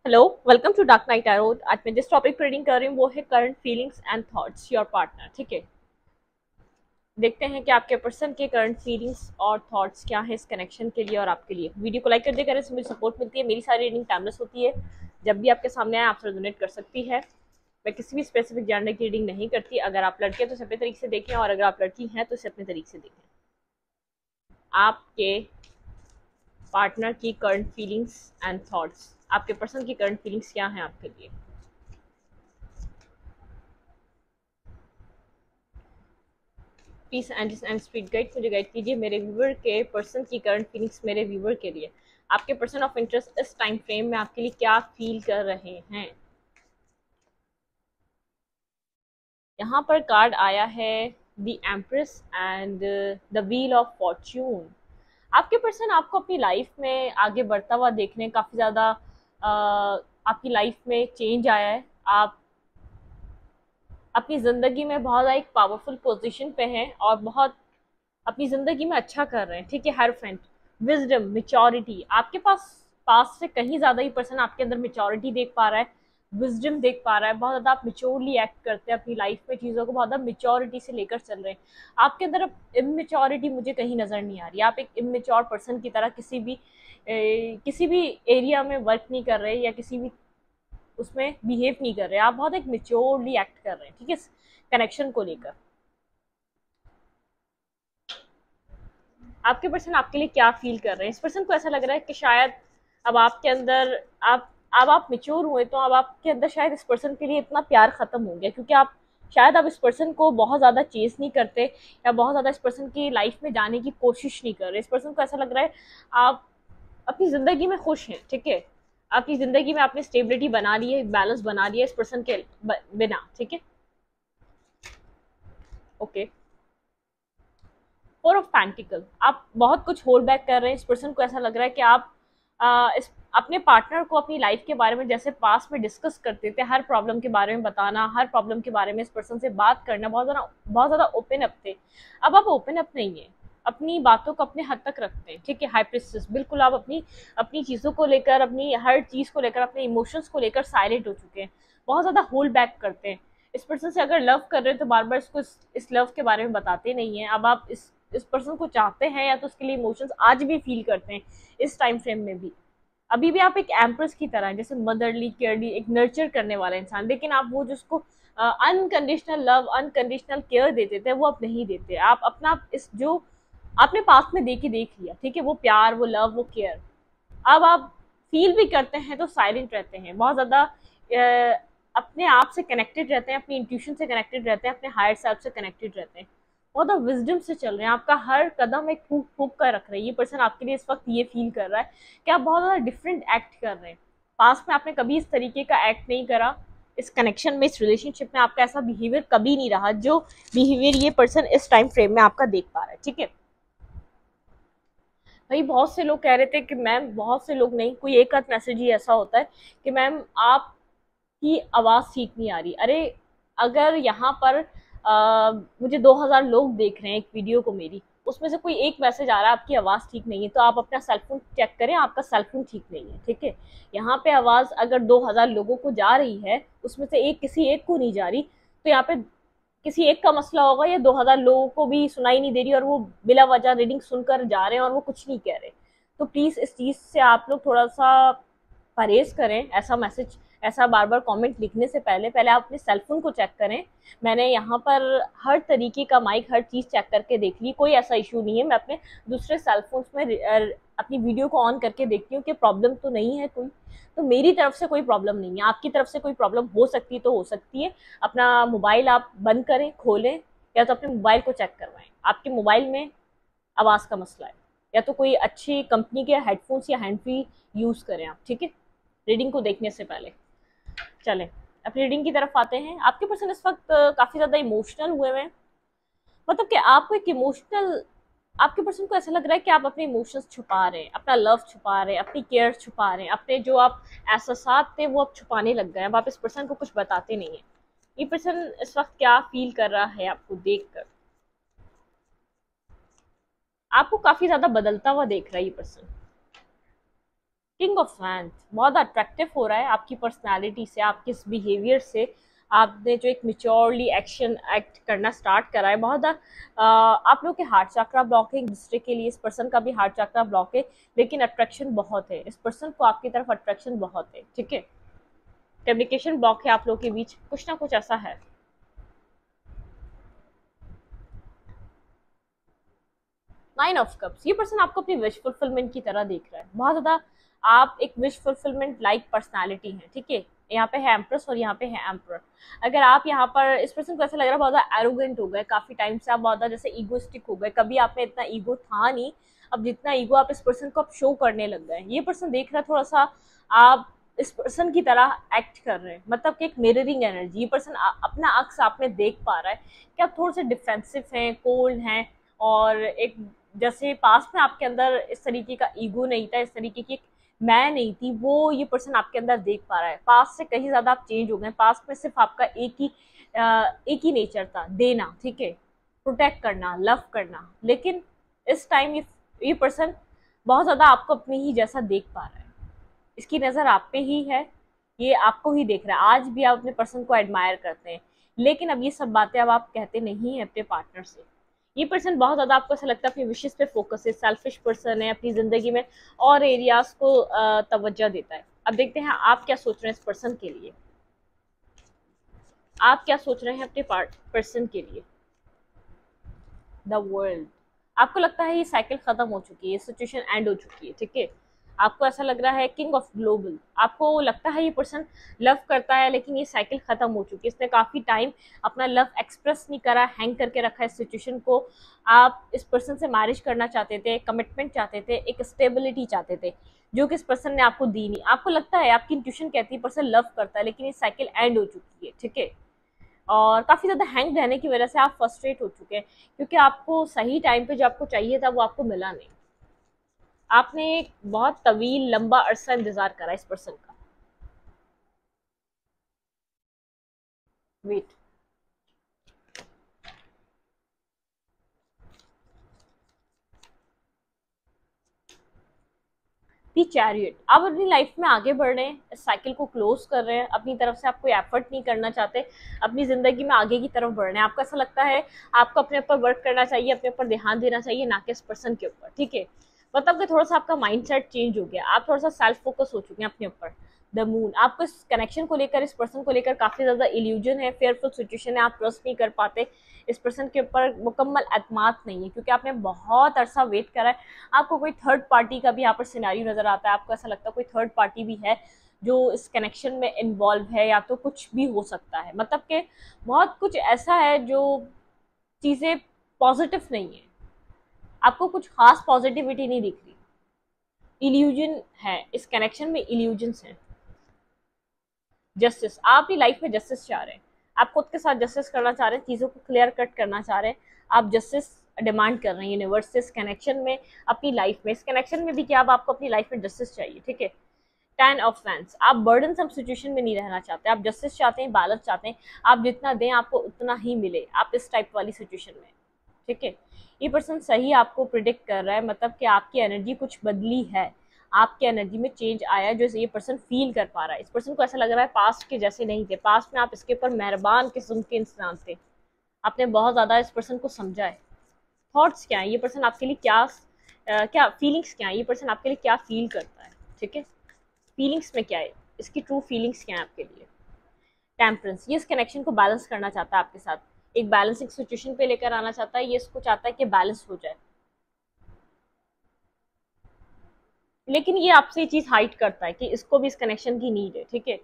Hello, welcome to Dark Knight Arrow. आज मैं जिस टॉपिक पर रीडिंग कर रही हूँ वो है current feelings and thoughts your partner. ठीक है, देखते हैं कि आपके पर्सन के करंट फीलिंग्स और थॉट्स क्या है इस कनेक्शन के लिए और आपके लिए। वीडियो को लाइक कर दिया करें, इससे मुझे सपोर्ट मिलती है। मेरी सारी रीडिंग टाइमलेस होती है, जब भी आपके सामने आए आपसे डोनेट कर सकती है। मैं किसी भी स्पेसिफिक जेंडर की रीडिंग नहीं करती। अगर आप लड़के हैं तो इसे अपने तरीके से देखें, और अगर आप लड़की हैं तो इसे अपने तरीके से देखें। आपके पार्टनर की करंट फीलिंग्स एंड थॉट्स, आपके पर्सन की करंट फीलिंग्स क्या हैं आपके लिए। पीस एंड स्पीड गाइड मुझे गाइड कीजिए मेरे व्यूवर के पर्सन की करंट फीलिंग्स मेरे व्यूवर के लिए। आपके पर्सन ऑफ इंटरेस्ट इस टाइम फ्रेम में आपके लिए क्या फील कर रहे हैं। यहाँ पर कार्ड आया है the empress and the wheel of Fortune. आपके पर्सन आपको अपनी लाइफ में आगे बढ़ता हुआ देखने काफ़ी ज़्यादा आपकी लाइफ में चेंज आया है। आप अपनी ज़िंदगी में बहुत ज़्यादा एक पावरफुल पोजीशन पे हैं और बहुत अपनी ज़िंदगी में अच्छा कर रहे हैं। ठीक है, हेरोफेंट, विजडम, मेच्योरिटी। आपके पास से कहीं ज़्यादा ही पर्सन आपके अंदर मेच्योरिटी देख पा रहा है, विजडम देख पा रहा है। बहुत ज़्यादा आप मेच्योरली एक्ट करते हैं अपनी लाइफ में, चीज़ों को बहुत ज़्यादा मेच्योरिटी से लेकर चल रहे हैं। आपके अंदर अब इमेच्योरिटी मुझे कहीं नज़र नहीं आ रही। आप एक इमेच्योर पर्सन की तरह किसी भी एरिया में वर्क नहीं कर रहे या किसी भी उसमें बिहेव नहीं कर रहे। आप बहुत एक मेच्योरली एक्ट कर रहे हैं। ठीक है, कनेक्शन को लेकर आपके पर्सन आपके लिए क्या फील कर रहे हैं। इस पर्सन को ऐसा लग रहा है कि शायद अब आपके अंदर आप मेच्योर हुए तो अब आपके अंदर शायद इस पर्सन के लिए इतना प्यार खत्म हो गया, क्योंकि आप शायद अब इस पर्सन को बहुत ज़्यादा चेस नहीं करते या बहुत ज़्यादा इस पर्सन की लाइफ में जाने की कोशिश नहीं कर रहे। इस पर्सन को ऐसा लग रहा है आप अपनी ज़िंदगी में खुश हैं। ठीक है, आपकी ज़िंदगी में आपने स्टेबिलिटी बना ली है, बैलेंस बना लिया है इस पर्सन के बिना। ठीक है, ओके। फोर ऑफ पेंटिकल, आप बहुत कुछ होल्ड बैक कर रहे हैं। इस पर्सन को ऐसा लग रहा है कि आप इस अपने पार्टनर को अपनी लाइफ के बारे में जैसे पास में डिस्कस करते थे, हर प्रॉब्लम के बारे में बताना, हर प्रॉब्लम के बारे में इस पर्सन से बात करना, बहुत ज़्यादा ओपन अप थे। अब आप ओपन अप नहीं है, अपनी बातों को अपने हद तक रखते हैं। ठीक है, हाई प्रिस्टेस, बिल्कुल आप अपनी अपनी चीज़ों को लेकर, अपनी हर चीज़ को लेकर, अपने इमोशंस को लेकर साइलेंट हो चुके हैं, बहुत ज़्यादा होल्ड बैक करते हैं। इस पर्सन से अगर लव कर रहे हैं तो बार बार इसको इस लव के बारे में बताते नहीं है। अब आप इस पर्सन को चाहते हैं या तो उसके लिए इमोशंस आज भी फील करते हैं इस टाइम फ्रेम में भी। अभी भी आप एक एम्प्रेस की तरह हैं, जैसे मदरली केयरली, एक नर्चर करने वाला इंसान, लेकिन आप वो जिसको अनकंडीशनल लव, अनकंडीशनल केयर देते थे वो आप नहीं देते। आप अपना इस जो आपने पास्ट में देख लिया। ठीक है, वो प्यार, वो लव, वो केयर अब आप फील भी करते हैं तो साइलेंट रहते हैं, बहुत ज़्यादा अपने आप से कनेक्टेड रहते हैं, अपनी इंट्यूशन से कनेक्टेड रहते हैं, अपने हायर सेल्फ से कनेक्टेड रहते हैं, बहुत ज़्यादा विजडम से चल रहे हैं। आपका हर कदम एक फूक फूक कर रख रहे हैं। ये पर्सन आपके लिए इस वक्त ये फील कर रहा है कि आप बहुत ज़्यादा डिफरेंट एक्ट कर रहे हैं। पास्ट में आपने कभी इस तरीके का एक्ट नहीं करा। इस कनेक्शन में, इस रिलेशनशिप में आपका ऐसा बिहेवियर कभी नहीं रहा जो बिहेवियर ये पर्सन इस टाइम फ्रेम में आपका देख पा रहा है। ठीक है भाई, बहुत से लोग कह रहे थे कि मैम, बहुत से लोग नहीं, कोई एक आध मैसेज ही ऐसा होता है कि मैम आपकी आवाज़ ठीक नहीं आ रही। अरे, अगर यहाँ पर मुझे 2000 लोग देख रहे हैं एक वीडियो को मेरी, उसमें से कोई एक मैसेज आ रहा है आपकी आवाज़ ठीक नहीं है, तो आप अपना सेलफोन चेक करें, आपका सेलफोन ठीक नहीं है। ठीक है, यहाँ पे आवाज़ अगर 2000 लोगों को जा रही है, उसमें से किसी एक को नहीं जा रही, तो यहाँ पे किसी एक का मसला होगा या 2000 लोगों को भी सुनाई नहीं दे रही और वो बिला वजह रीडिंग सुनकर जा रहे हैं और वो कुछ नहीं कह रहे। तो प्लीज़ इस चीज़ से आप लोग थोड़ा सा परहेज करें। ऐसा मैसेज, ऐसा बार बार कमेंट लिखने से पहले पहले आप अपने सेलफोन को चेक करें। मैंने यहाँ पर हर तरीके का माइक, हर चीज़ चेक करके देख ली, कोई ऐसा इशू नहीं है। मैं अपने दूसरे सेलफोन्स में अपनी वीडियो को ऑन करके देखती हूँ कि प्रॉब्लम तो नहीं है कोई। तो मेरी तरफ से कोई प्रॉब्लम नहीं है, आपकी तरफ से कोई प्रॉब्लम हो सकती है तो हो सकती है। अपना मोबाइल आप बंद करें, खोलें, या तो अपने मोबाइल को चेक करवाएं। आपके मोबाइल में आवाज़ का मसला है, या तो कोई अच्छी कंपनी के हेडफोन्स या हैंड फ्री यूज़ करें आप। ठीक है, रीडिंग को देखने से पहले। चलें, अब रीडिंग की तरफ आते हैं। आपके पर्सन इस वक्त काफ़ी ज़्यादा इमोशनल हुए हैं, मतलब कि आपको एक इमोशनल, आपके पर्सन को ऐसा लग रहा है कि आप अपने इमोशंस छुपा रहे हैं, अपना लव छुपा रहे हैं, अपनी केयर छुपा रहे हैं, अपने जो आप एहसासात थे वो आप छुपाने लग गए हैं। अब आप इस पर्सन को कुछ बताते नहीं हैं। ये पर्सन इस वक्त क्या फील कर रहा है आपको देखकर, आपको काफ़ी ज़्यादा बदलता हुआ देख रहा है ये पर्सन। किंग ऑफ वैंड बहुत अट्रैक्टिव हो रहा है आपकी पर्सनालिटी से, आपके इस बिहेवियर से। आपने जो एक मिच्योरली एक्ट करना स्टार्ट करा है, बहुत आप लोग के हार्ट चक्रा ब्लॉक है एक दूसरे के लिए, इस पर्सन का भी हार्ट चक्रा ब्लॉक है, लेकिन अट्रैक्शन बहुत है, इस पर्सन को आपकी तरफ अट्रैक्शन बहुत है, ठीक है। कम्युनिकेशन ब्लॉक है आप लोग के बीच, कुछ ना कुछ ऐसा है। नाइन ऑफ कप्स, ये पर्सन आपको अपनी विश फुलफिलमेंट की तरह देख रहा है, बहुत ज्यादा आप एक विश फुलफिलमेंट लाइक पर्सनालिटी है, ठीक है। यहाँ पे है एम्प्रेस और यहाँ पे है एम्पर। अगर आप यहाँ पर, इस पर्सन को ऐसा लग रहा है बहुत ज्यादा एरोगेंट हो गए, काफी टाइम से आप बहुत ज्यादा जैसे ईगोस्टिक हो गए, कभी आप में इतना ईगो था नहीं, अब जितना ईगो आप इस पर्सन को आप शो करने लग गए। ये पर्सन देख रहा है थोड़ा सा आप इस पर्सन की तरह एक्ट कर रहे हैं, मतलब कि एक मिररिंग एनर्जी, ये पर्सन अपना अक्स आप में देख पा रहा है कि आप थोड़े से डिफेंसिव हैं, कोल्ड हैं, और एक जैसे पास्ट में आपके अंदर इस तरीके का ईगो नहीं था, इस तरीके की एक मैं नहीं थी, वो ये पर्सन आपके अंदर देख पा रहा है। पास्ट से कहीं ज्यादा आप चेंज हो गए, पास्ट में सिर्फ आपका एक ही नेचर था, देना, ठीक है, प्रोटेक्ट करना, लव करना, लेकिन इस टाइम ये पर्सन बहुत ज्यादा आपको अपने ही जैसा देख पा रहा है, इसकी नज़र आप पे ही है, ये आपको ही देख रहा है। आज भी आप अपने पर्सन को एडमायर करते हैं, लेकिन अब ये सब बातें अब आप कहते नहीं हैं अपने पार्टनर से। ये पर्सन बहुत ज़्यादा आपको ऐसा लगता है अपनी विशेष पे फोकस है, सेल्फिश पर्सन है, अपनी ज़िंदगी में और एरियाज को तवज्जो देता है। अब देखते हैं आप क्या सोच रहे हैं इस पर्सन के लिए, आप क्या सोच रहे हैं अपने पर्सन के लिए। द वर्ल्ड, आपको लगता है ये साइकिल खत्म हो चुकी है, ये सिचुएशन एंड हो चुकी है, ठीक है। आपको ऐसा लग रहा है किंग ऑफ ग्लोबल, आपको लगता है ये पर्सन लव करता है, लेकिन ये साइकिल खत्म हो चुकी है, इसने काफी टाइम अपना लव एक्सप्रेस नहीं करा, हैंग करके रखा है इस सिचुएशन को। आप इस पर्सन से मैरिज करना चाहते थे, कमिटमेंट चाहते थे, एक स्टेबिलिटी चाहते थे, जो कि इस पर्सन ने आपको दी नहीं। आपको लगता है, आपकी इंट्यूशन कहती है पर्सन लव करता है, लेकिन ये साइकिल एंड हो चुकी है, ठीक है। और काफ़ी ज़्यादा हैंग रहने की वजह से आप फ्रस्ट्रेट हो चुके हैं, क्योंकि आपको सही टाइम पे जो आपको चाहिए था वो आपको मिला नहीं। आपने एक बहुत तवील लंबा अरसा इंतजार करा इस पर्सन का। वेट, दी चैरियट, आप अपनी लाइफ में आगे बढ़ रहे हैं, इस साइकिल को क्लोज कर रहे हैं, अपनी तरफ से आप कोई एफर्ट नहीं करना चाहते, अपनी जिंदगी में आगे की तरफ बढ़ रहे हैं। आपको ऐसा लगता है आपको अपने ऊपर वर्क करना चाहिए, अपने ऊपर ध्यान देना चाहिए, ना कि इस पर्सन के ऊपर, ठीक है। मतलब कि थोड़ा सा आपका माइंडसेट चेंज हो गया, आप थोड़ा सा सेल्फ फोकस हो चुके हैं अपने ऊपर। द मून, आपको इस कनेक्शन को लेकर, इस पर्सन को लेकर काफी ज्यादा इल्यूजन है, फेयरफुल सिचुएशन है, आप ट्रस्ट नहीं कर पाते, इस पर्सन के ऊपर मुकम्मल एतमाद नहीं है, क्योंकि आपने बहुत अरसा वेट करा है। आपको कोई थर्ड पार्टी का भी यहाँ पर सिनेरियो नजर आता है, आपको ऐसा लगता है कोई थर्ड पार्टी भी है जो इस कनेक्शन में इन्वॉल्व है, या तो कुछ भी हो सकता है, मतलब कि बहुत कुछ ऐसा है जो चीजें पॉजिटिव नहीं है, आपको कुछ खास पॉजिटिविटी नहीं दिख रही, इल्यूजन है इस कनेक्शन में, इल्यूजन्स हैं। जस्टिस, आप अपनी लाइफ में जस्टिस चाह रहे हैं, आप खुद के साथ जस्टिस करना चाह रहे हैं, चीज़ों को क्लियर कट करना चाह रहे हैं, आप जस्टिस डिमांड कर रहे हैं यूनिवर्स से इस कनेक्शन में, अपनी लाइफ में, इस कनेक्शन में भी क्या अब आपको अपनी लाइफ में जस्टिस चाहिए, ठीक है। 10 ऑफ फैंस, आप बर्डन सम सिचुएशन में नहीं रहना चाहते, आप जस्टिस चाहते हैं, बैलेंस चाहते हैं, आप जितना दें आपको उतना ही मिले, आप इस टाइप वाली सिचुएशन में, ठीक है। ये पर्सन सही आपको प्रिडिक्ट कर रहा है, मतलब कि आपकी एनर्जी कुछ बदली है, आपकी एनर्जी में चेंज आया है, जो ये पर्सन फील कर पा रहा है। इस पर्सन को ऐसा लग रहा है पास्ट के जैसे नहीं थे, पास्ट में आप इसके ऊपर मेहरबान किस्म के इंसान थे, आपने बहुत ज़्यादा इस पर्सन को समझा है। थॉट्स क्या है, ये पर्सन आपके लिए क्या फीलिंग्स क्या है, ये पर्सन आपके लिए क्या फील करता है, ठीक है। फीलिंग्स में क्या है, इसकी ट्रू फीलिंग्स क्या है आपके लिए। टेम्परेंस, ये इस कनेक्शन को बैलेंस करना चाहता है आपके साथ, एक बैलेंसिंग सिचुएशन पे लेकर आना चाहता है, ये इसको चाहता है कि बैलेंस हो जाए, लेकिन ये आपसे ये चीज़ हाइड करता है कि इसको भी इस कनेक्शन की नीड है, ठीक है।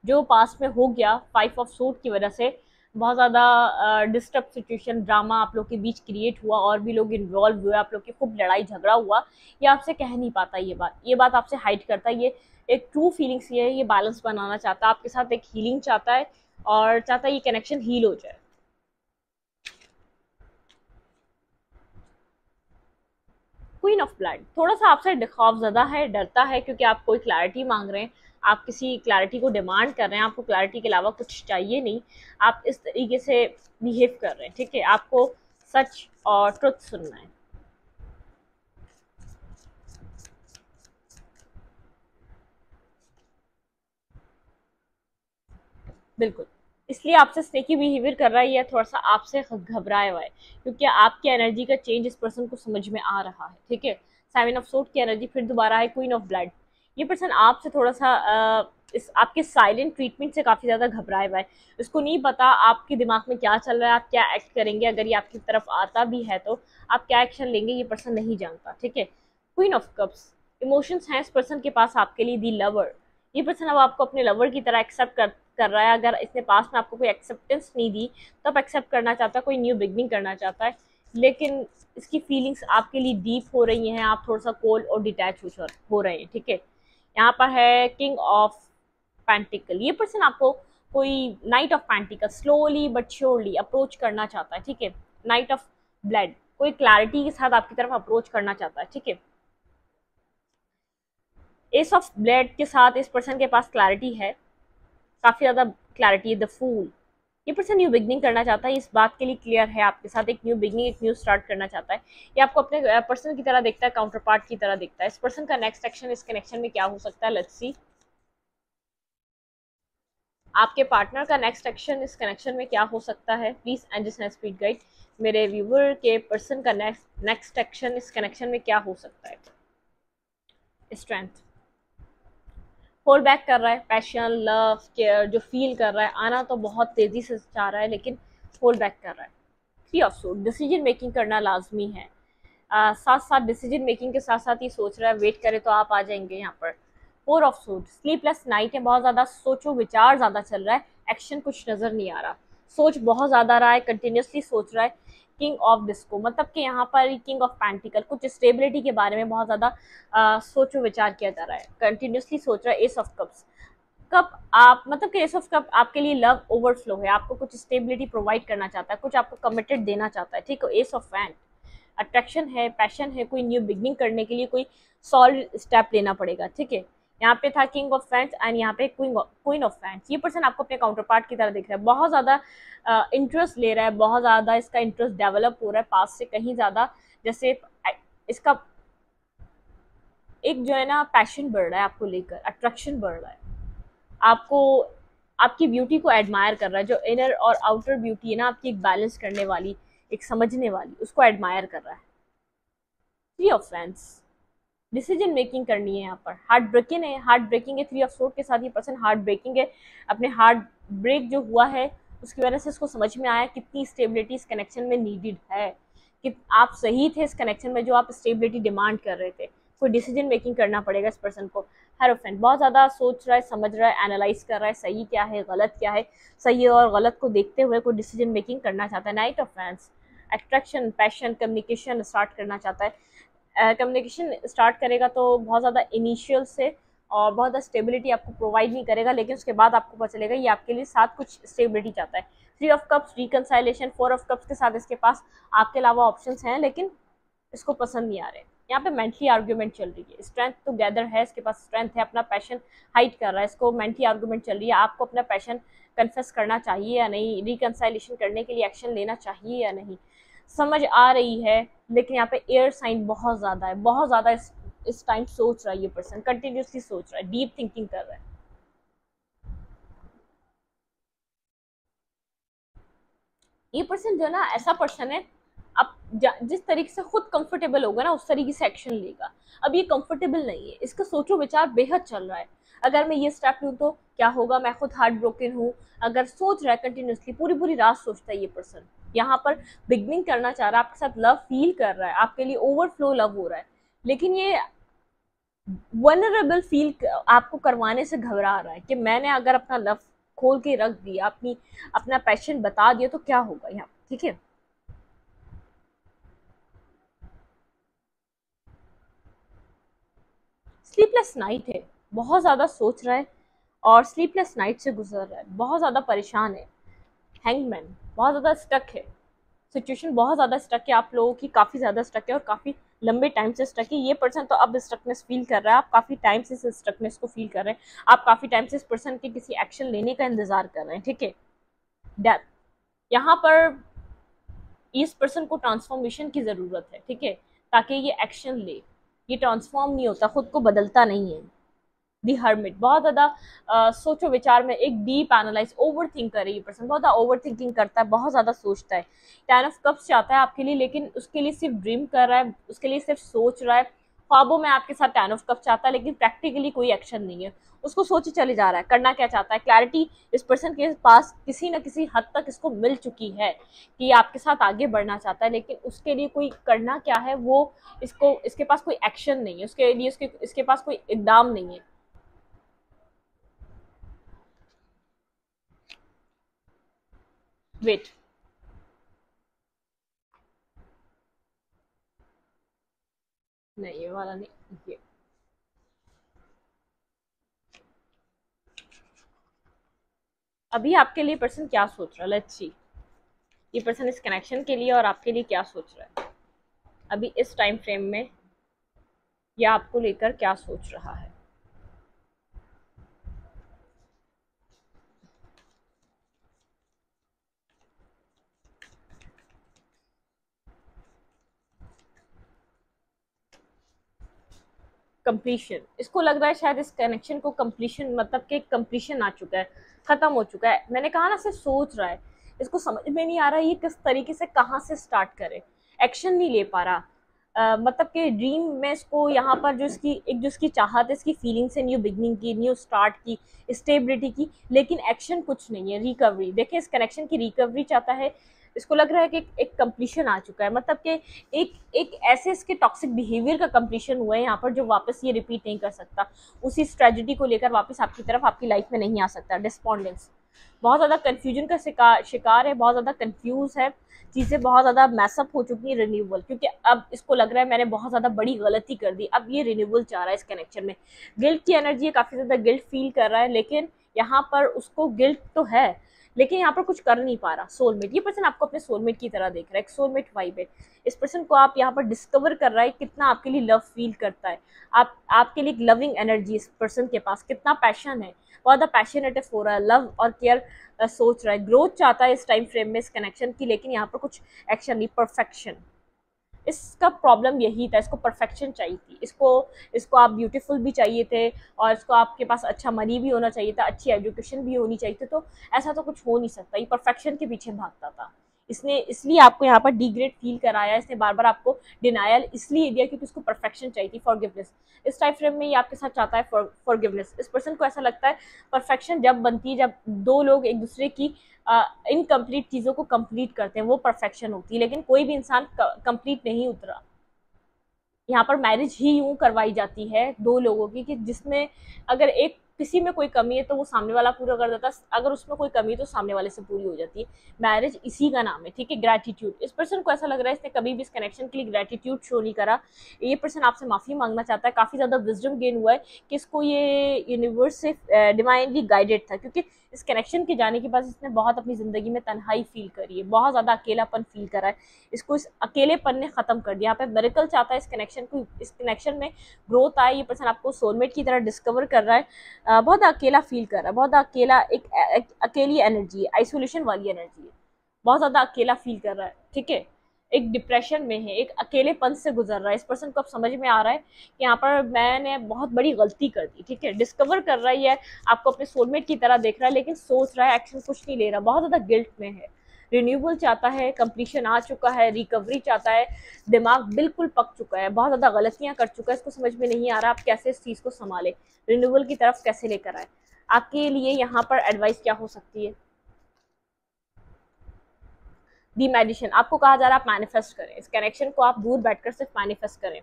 जो पास्ट में हो गया, 5 ऑफ सूट की वजह से बहुत ज़्यादा डिस्टर्ब सिचुएशन, ड्रामा आप लोग के बीच क्रिएट हुआ, और भी लोग इन्वॉल्व हुए, आप लोग की खूब लड़ाई झगड़ा हुआ, ये आपसे कह नहीं पाता, ये बात आपसे हाइड करता है। ये एक ट्रू फीलिंग्स ये है, ये बैलेंस बनाना चाहता है आपके साथ, एक हीलिंग चाहता है, और चाहता है ये कनेक्शन हील हो जाए। क्वीन ऑफ ब्लड, थोड़ा सा आपसे खौफजदा है, डरता है, क्योंकि आप कोई क्लैरिटी मांग रहे हैं, आप किसी क्लैरिटी को डिमांड कर रहे हैं, आपको क्लैरिटी के अलावा कुछ चाहिए नहीं, आप इस तरीके से बिहेव कर रहे हैं, ठीक है। आपको सच और ट्रुथ सुनना है। बिल्कुल। इसलिए आपसे स्नेकी बिहेवियर कर रहा है, या थोड़ा सा आपसे घबराया हुआ है, क्योंकि आपकी एनर्जी का चेंज इस पर्सन को समझ में आ रहा है। ठीक है, 7 ऑफ सोर्ड की एनर्जी फिर दोबारा है, क्वीन ऑफ ब्लड। ये पर्सन आपसे थोड़ा सा इस आपके साइलेंट ट्रीटमेंट से काफ़ी ज़्यादा घबराया हुआ है। उसको नहीं पता आपके दिमाग में क्या चल रहा है, आप क्या एक्ट करेंगे, अगर ये आपकी तरफ आता भी है तो आप क्या एक्शन लेंगे, ये पर्सन नहीं जानता। ठीक है, क्वीन ऑफ कप्स, इमोशंस हैं इस पर्सन के पास आपके लिए, दी लवर। ये पर्सन अब आपको अपने लवर की तरह एक्सेप्ट कर रहा है। अगर इसने पास में आपको कोई एक्सेप्टेंस नहीं दी तो आप एक्सेप्ट करना चाहता है, कोई न्यू बिगनिंग करना चाहता है, लेकिन इसकी फीलिंग्स आपके लिए डीप हो रही हैं, आप थोड़ा सा कोल्ड और डिटैच हो रहे हैं। ठीक है, यहाँ पर है किंग ऑफ पेंटिकल। ये पर्सन आपको कोई night of pentacle slowly but surely approach करना चाहता है। ठीक है, नाइट ऑफ ब्लड, कोई क्लैरिटी के साथ आपकी तरफ अप्रोच करना चाहता है। ठीक है, एस ऑफ ब्लड के साथ इस पर्सन के पास क्लैरिटी है, काफी ज्यादा क्लैरिटी है। द फूल, ये पर्सन न्यू बिगनिंग करना चाहता है, इस बात के लिए क्लियर है आपके साथ, एक न्यू बिगनिंग, एक न्यू स्टार्ट करना चाहता है। ये आपको अपने पर्सन की तरह देखता है, काउंटर पार्ट की तरह देखता है। इस पर्सन का नेक्स्ट एक्शन इस कनेक्शन में क्या हो सकता है, लेट्स सी। आपके पार्टनर का नेक्स्ट एक्शन इस कनेक्शन में क्या हो सकता है, please angels and speed guide, मेरे व्यूवर के पर्सन का नेक्स्ट एक्शन इस कनेक्शन में क्या हो सकता है। स्ट्रेंथ, होल्ड बैक कर रहा है, पैशन, लव, केयर जो फील कर रहा है, आना तो बहुत तेजी से चाह रहा है लेकिन होल्ड बैक कर रहा है। 3 ऑफ सोर्ड, डिसीजन मेकिंग करना लाजमी है, साथ साथ डिसीजन मेकिंग के साथ साथ ये सोच रहा है वेट करे तो आप आ जाएंगे यहाँ पर। 4 ऑफ सोर्ड, स्लीपलेस नाइट है, बहुत ज्यादा सोचो विचार ज्यादा चल रहा है, एक्शन कुछ नजर नहीं आ रहा, सोच बहुत ज्यादा रहा है, कंटिन्यूसली सोच रहा है। किंग ऑफ डिस्को, मतलब कि यहाँ पर किंग ऑफ पैंटिकल, कुछ स्टेबिलिटी के बारे में बहुत ज्यादा सोचो विचार किया जा रहा है, कंटिन्यूसली सोच रहा है। एस ऑफ कप्स, कप आप मतलब कि एस ऑफ कप आपके लिए लव ओवरफ्लो है, आपको कुछ स्टेबिलिटी प्रोवाइड करना चाहता है, कुछ आपको कमिटेड देना चाहता है। ठीक है, एस ऑफ फैन, अट्रैक्शन है, पैशन है, कोई न्यू बिगनिंग करने के लिए कोई सॉलिड स्टेप लेना पड़ेगा। ठीक है, यहाँ पे था किंग ऑफ फैंस एंड यहाँ पे क्वीन ऑफ फैंस। ये पर्सन आपको अपने काउंटर पार्ट की तरह देख रहा है, बहुत ज्यादा इंटरेस्ट ले रहा है, बहुत ज्यादा इसका इंटरेस्ट डेवलप हो रहा है पास से कहीं ज्यादा, जैसे इसका एक जो है ना पैशन बढ़ रहा है आपको लेकर, अट्रैक्शन बढ़ रहा है, आपको आपकी ब्यूटी को एडमायर कर रहा है, जो इनर और आउटर ब्यूटी है ना आपकी, एक बैलेंस करने वाली, एक समझने वाली, उसको एडमायर कर रहा है। 3 ऑफ फैंस, डिसीजन मेकिंग करनी है यहाँ पर, हार्ट ब्रेकिंग है, हार्ट ब्रेकिंग है। 3 ऑफ सोर्ड के साथ ये पर्सन हार्ट ब्रेकिंग है, अपने हार्ट ब्रेक जो हुआ है उसकी वजह से इसको समझ में आया कितनी स्टेबिलिटी इस कनेक्शन में नीडेड है, कि आप सही थे इस कनेक्शन में जो आप स्टेबिलिटी डिमांड कर रहे थे, कोई डिसीजन मेकिंग करना पड़ेगा इस पर्सन को। हेरोफेंट, बहुत ज़्यादा सोच रहा है, समझ रहा है, एनालाइज कर रहा है, सही क्या है गलत क्या है, सही और गलत को देखते हुए कोई डिसीजन मेकिंग करना चाहता है। Night of fans, attraction, passion, communication start करना चाहता है, कम्युनिकेशन स्टार्ट करेगा तो बहुत ज़्यादा इनिशियल से और बहुत ज़्यादा स्टेबिलिटी आपको प्रोवाइड नहीं करेगा, लेकिन उसके बाद आपको पता चलेगा ये आपके लिए साथ कुछ स्टेबिलिटी चाहता है। 3 of cups, reconciliation. 4 of cups के साथ इसके पास आपके अलावा ऑप्शंस हैं लेकिन इसको पसंद नहीं आ रहे। यहाँ पे मेंटली आर्ग्यूमेंट चल रही है, स्ट्रेंथ टुगेदर है, इसके पास स्ट्रेंथ है, अपना पैशन हाइड कर रहा है, इसको मेंटली आर्ग्यूमेंट चल रही है, आपको अपना पैशन कन्फेस करना चाहिए या नहीं, रिकनसाइलेशन करने के लिए एक्शन लेना चाहिए या नहीं, समझ आ रही है। लेकिन यहाँ पे एयर साइन बहुत ज्यादा है, बहुत ज्यादा इस टाइम सोच रहा है, ये पर्सन कंटिन्यूसली सोच रहा है, डीप थिंकिंग कर रहा है। ये पर्सन जो है ना ऐसा पर्सन है, अब जिस तरीके से खुद कंफर्टेबल होगा ना उस तरीके से एक्शन लेगा। अब ये कंफर्टेबल नहीं है, इसका सोचो विचार बेहद चल रहा है, अगर मैं ये स्टेप लूँ तो क्या होगा, मैं खुद हार्ट ब्रोकन हूँ, अगर सोच रहा है कंटिन्यूसली, पूरी पूरी रात सोचता है ये पर्सन। यहाँ पर बिगनिंग करना चाह रहा है, आपके साथ लव फील कर रहा है, आपके लिए ओवरफ्लो लव हो रहा है, लेकिन ये वनरेबल फील आपको करवाने से घबरा रहा है कि मैंने अगर अपना लव खोल के रख दिया, अपना पैशन बता दिया तो क्या होगा यहाँ। ठीक है, स्लीपलेस नाइट है, बहुत ज़्यादा सोच रहा है और स्लीपलेस नाइट से गुजर रहा है, बहुत ज़्यादा परेशान है। हैंगमैन, बहुत ज़्यादा स्टक है, सिचुएशन बहुत ज़्यादा स्टक है, आप लोगों की काफ़ी ज़्यादा स्टक है और काफ़ी लंबे टाइम से स्टक है। ये पर्सन तो अब स्टकनेस फील कर रहा है, आप काफ़ी टाइम से इस स्टकनेस को फील कर रहे हैं, आप काफ़ी टाइम से इस पर्सन के किसी एक्शन लेने का इंतजार कर रहे हैं। ठीक है, डेथ, यहाँ पर इस पर्सन को ट्रांसफॉर्मेशन की ज़रूरत है। ठीक है, ताकि ये एक्शन ले, ये ट्रांसफॉर्म नहीं होता, खुद को बदलता नहीं है, दी हर्मिट, बहुत ज्यादा सोचो विचार में, एक डीप एनालाइज, ओवर थिंक करे ये पर्सन, बहुत ज्यादा ओवर थिंकिंग करता है, बहुत ज्यादा सोचता है। टेन ऑफ कप्स चाहता है आपके लिए, लेकिन उसके लिए सिर्फ ड्रीम कर रहा है, उसके लिए सिर्फ सोच रहा है, ख्वाबों में आपके साथ टेन ऑफ कप्स चाहता है, लेकिन प्रैक्टिकली कोई एक्शन नहीं है, उसको सोचे चले जा रहा है करना क्या चाहता है। क्लैरिटी इस पर्सन के पास किसी न किसी हद तक इसको मिल चुकी है कि आपके साथ आगे बढ़ना चाहता है, लेकिन उसके लिए कोई करना क्या है वो, इसको, इसके पास कोई एक्शन नहीं है, उसके लिए इसके पास कोई इकदाम नहीं है। वेट, नहीं ये वाला नहीं, ये अभी आपके लिए पर्सन क्या सोच रहा है, लेट्स सी ये पर्सन इस कनेक्शन के लिए और आपके लिए क्या सोच रहा है अभी इस टाइम फ्रेम में, या आपको लेकर क्या सोच रहा है। कंप्लीशन, इसको लग रहा है शायद इस कनेक्शन को कंप्लीशन, मतलब कि कंप्लीशन आ चुका है, खत्म हो चुका है। मैंने कहा ना, सिर्फ सोच रहा है, इसको समझ में नहीं आ रहा है ये किस तरीके से कहाँ से स्टार्ट करे, एक्शन नहीं ले पा रहा। मतलब कि ड्रीम में इसको यहाँ पर जो इसकी एक जो इसकी चाहत है, इसकी फीलिंग्स है, न्यू बिगनिंग की, न्यू स्टार्ट की, स्टेबिलिटी की, लेकिन एक्शन कुछ नहीं है। रिकवरी, देखिए इस कनेक्शन की रिकवरी चाहता है, इसको लग रहा है कि एक कंप्लीशन आ चुका है, मतलब कि एक एक ऐसे इसके टॉक्सिक बिहेवियर का कंप्लीशन हुआ है यहाँ पर, जो वापस ये रिपीट नहीं कर सकता, उसी स्ट्रेटजी को लेकर वापस आपकी तरफ, आपकी लाइफ में नहीं आ सकता। डिस्पॉन्डेंस, बहुत ज़्यादा कन्फ्यूजन का शिकार है, बहुत ज़्यादा कन्फ्यूज है, चीज़ें बहुत ज़्यादा मैसअप हो चुकी है। रिन्यूअल, क्योंकि अब इसको लग रहा है मैंने बहुत ज़्यादा बड़ी गलती कर दी, अब ये रिन्यूअल चाह रहा है इस कनेक्शन में। गिल्ट की एनर्जी है, काफ़ी ज़्यादा गिल्ट फील कर रहा है, लेकिन यहाँ पर उसको गिल्ट तो है, लेकिन यहाँ पर कुछ कर नहीं पा रहा। सोलमेट, ये पर्सन आपको अपने सोलमेट की तरह देख रहा है, एक सोलमेट वाइब है। इस पर्सन को आप यहाँ पर डिस्कवर कर रहा है कितना आपके लिए लव फील करता है, आप आपके लिए एक लविंग एनर्जी इस पर्सन के पास, कितना पैशन है, बहुत ज़्यादा पैशनेट हो रहा है, लव और केयर सोच रहा है, ग्रोथ चाहता है इस टाइम फ्रेम में इस कनेक्शन की, लेकिन यहाँ पर कुछ एक्शन नहीं, परफेक्शन। इसका प्रॉब्लम यही था, इसको परफेक्शन चाहिए थी, इसको इसको आप ब्यूटीफुल भी चाहिए थे, और इसको आपके पास अच्छा मनी भी होना चाहिए था, अच्छी एजुकेशन भी होनी चाहिए थी, तो ऐसा तो कुछ हो नहीं सकता, ये परफेक्शन के पीछे भागता था। इसने इसलिए आपको यहाँ पर डिग्रेड फील कराया, इसने बार बार आपको डिनायल इसलिए दिया क्योंकि उसको परफेक्शन चाहिए थी, फॉरगिवनेस। इस टाइम फ्रेम में ये आपके साथ चाहता है फॉरगिवनेस। इस पर्सन को ऐसा लगता है परफेक्शन जब बनती है, जब दो लोग एक दूसरे की इनकम्प्लीट चीज़ों को कंप्लीट करते हैं, वो परफेक्शन होती है, लेकिन कोई भी इंसान कंप्लीट नहीं उतरा। यहाँ पर मैरिज ही यूं करवाई जाती है दो लोगों की कि जिसमें अगर एक किसी में कोई कमी है तो वो सामने वाला पूरा कर देता है, अगर उसमें कोई कमी है तो सामने वाले से पूरी हो जाती है। मैरिज इसी का नाम है, ठीक है, ग्रैटिट्यूड। इस पर्सन को ऐसा लग रहा है इसने कभी भी इस कनेक्शन के लिए ग्रैटिट्यूड शो नहीं करा, ये पर्सन आपसे माफ़ी मांगना चाहता है, काफ़ी ज़्यादा विजडम गेन हुआ है कि इसको ये यूनिवर्स से डिवाइनली गाइडेड था, क्योंकि इस कनेक्शन के जाने के बाद इसने बहुत अपनी ज़िंदगी में तन्हाई फील करी है, बहुत ज़्यादा अकेलापन फील करा है, इसको इस अकेलेपन ने खत्म कर दिया। यहाँ पे मिरेकल चाहता है इस कनेक्शन को, इस कनेक्शन में ग्रोथ आए, ये पर्सन आपको सोलमेट की तरह डिस्कवर कर रहा है, बहुत अकेला फील कर रहा है, बहुत अकेला, एक अकेली एनर्जी है, आइसोलेशन वाली एनर्जी है, बहुत ज़्यादा अकेला फील कर रहा है, ठीक है, एक डिप्रेशन में है, एक अकेलेपन से गुजर रहा है। इस पर्सन को अब समझ में आ रहा है कि यहाँ पर मैंने बहुत बड़ी गलती कर दी, ठीक है, डिस्कवर कर रहा है, आपको अपने सोलमेट की तरह देख रहा है, लेकिन सोच रहा है, एक्शन कुछ नहीं ले रहा, बहुत ज़्यादा गिल्ट में है। रिन्यूअल चाहता है, कंप्लीशन आ चुका है, रिकवरी चाहता है, दिमाग बिल्कुल पक चुका है, बहुत ज़्यादा गलतियां कर चुका है, इसको समझ में नहीं आ रहा आप कैसे इस चीज़ को संभाले, रिन्यूअल की तरफ कैसे लेकर आए। आपके लिए यहाँ पर एडवाइस क्या हो सकती है? दी मेडिसिन, आपको कहा जा रहा है आप मैनिफेस्ट करें, इस कनेक्शन को आप दूर बैठकर सिर्फ मैनिफेस्ट करें,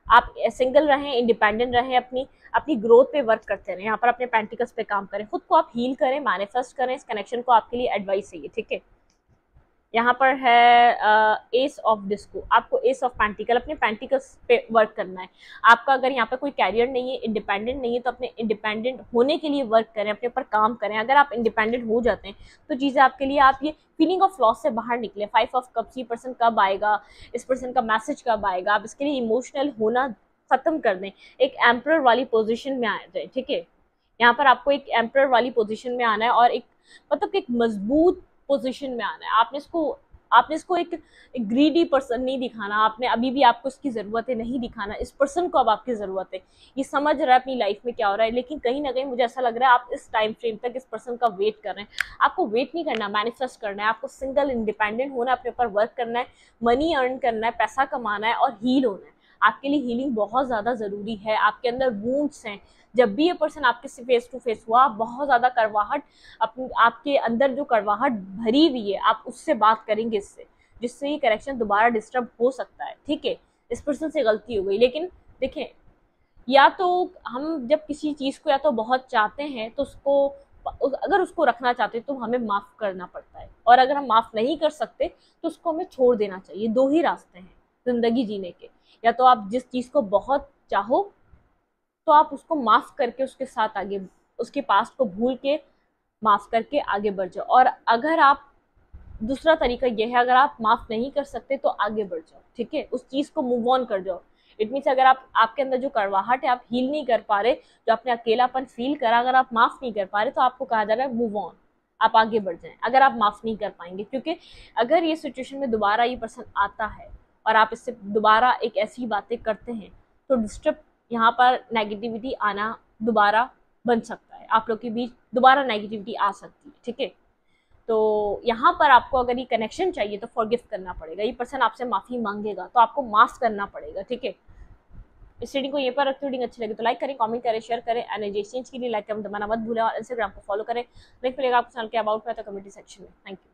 आप सिंगल रहें, इंडिपेंडेंट रहें, अपनी अपनी ग्रोथ पे वर्क करते रहें, यहाँ पर अपने पेंटिकल्स पे काम करें, खुद को आप हील करें, मैनिफेस्ट करें, इस कनेक्शन को आपके लिए एडवाइस है ये, ठीक है। यहाँ पर है एस ऑफ डिस्को, आपको एस ऑफ पेंटिकल, अपने पेंटिकल्स पे वर्क करना है। आपका अगर यहाँ पे कोई कैरियर नहीं है, इंडिपेंडेंट नहीं है, तो अपने इंडिपेंडेंट होने के लिए वर्क करें, अपने ऊपर काम करें। अगर आप इंडिपेंडेंट हो जाते हैं तो चीज़ें आपके लिए, आप ये फीलिंग ऑफ लॉस से बाहर निकले। 5 ऑफ कप्स, ये पर्सन कब आएगा, इस पर्सन का मैसेज कब आएगा, आप इसके लिए इमोशनल होना खत्म कर दें, एक एम्प्रर वाली पोजिशन में आ जाए, ठीक है। यहाँ पर आपको एक एम्प्रर वाली पोजिशन में आना है, और एक मतलब कि एक मजबूत पोजीशन में आना है। आपने इसको आपने इसको एक ग्रीडी पर्सन नहीं दिखाना, आपने अभी भी आपको इसकी ज़रूरत है नहीं दिखाना, इस पर्सन को अब आपकी ज़रूरत है, ये समझ रहा है अपनी लाइफ में क्या हो रहा है। लेकिन कहीं ना कहीं मुझे ऐसा लग रहा है आप इस टाइम फ्रेम तक इस पर्सन का वेट कर रहे हैं। आपको वेट नहीं करना, मैनिफेस्ट करना है, आपको सिंगल इंडिपेंडेंट होना है, अपने ऊपर वर्क करना है, मनी अर्न करना है, पैसा कमाना है और हील होना है। आपके लिए हीलिंग बहुत ज़्यादा ज़रूरी है। आपके अंदर वूंड्स हैं, जब भी ये पर्सन आपके से फेस टू फेस हुआ, बहुत ज़्यादा कड़वाहट, अपनी आपके अंदर जो कड़वाहट भरी हुई है, आप उससे बात करेंगे इससे, जिससे ये कनेक्शन दोबारा डिस्टर्ब हो सकता है। ठीक है, इस पर्सन से गलती हो गई, लेकिन देखें, या तो हम जब किसी चीज़ को या तो बहुत चाहते हैं तो उसको, अगर उसको रखना चाहते हैं तो हमें माफ़ करना पड़ता है, और अगर हम माफ़ नहीं कर सकते तो उसको हमें छोड़ देना चाहिए। दो ही रास्ते हैं ज़िंदगी जीने के, या तो आप जिस चीज़ को बहुत चाहो तो आप उसको माफ़ करके उसके साथ आगे, उसके पास्ट को भूल के माफ़ करके आगे बढ़ जाओ। और अगर आप, दूसरा तरीका यह है, अगर आप माफ़ नहीं कर सकते तो आगे बढ़ जाओ। ठीक है, उस चीज़ को मूव ऑन कर जाओ। इट मीन्स अगर आप, आपके अंदर जो कड़वाहट है, आप हील नहीं कर पा रहे, जो आपने अकेलापन फील करा, अगर आप माफ़ नहीं कर पा रहे तो आपको कहा जा रहा है मूव ऑन, आप आगे बढ़ जाएं। अगर आप माफ़ नहीं कर पाएंगे, क्योंकि अगर ये सिचुएशन में दोबारा ये पर्सन आता है और आप इससे दोबारा एक ऐसी बातें करते हैं तो डिस्टर्ब, यहाँ पर नेगेटिविटी आना दोबारा बन सकता है, आप लोग के बीच दोबारा नेगेटिविटी आ सकती है। ठीक है, तो यहाँ पर आपको अगर ये कनेक्शन चाहिए तो फॉरगिव करना पड़ेगा। ये पर्सन आपसे माफ़ी मांगेगा तो आपको माफ करना पड़ेगा। ठीक है, इस रीडिंग को ये पर रखते, रीडिंग अच्छी लगे तो लाइक करें, कमेंट करें, शेयर करें। एनर्जी एक्सचेंज के लिए लाइक कमेंट दबाना मत भूलें और इंस्टाग्राम को फॉलो करें। लिंक मिलेगा आपको चैनल के अबाउट में तो कमेंट सेक्शन में। Thank you.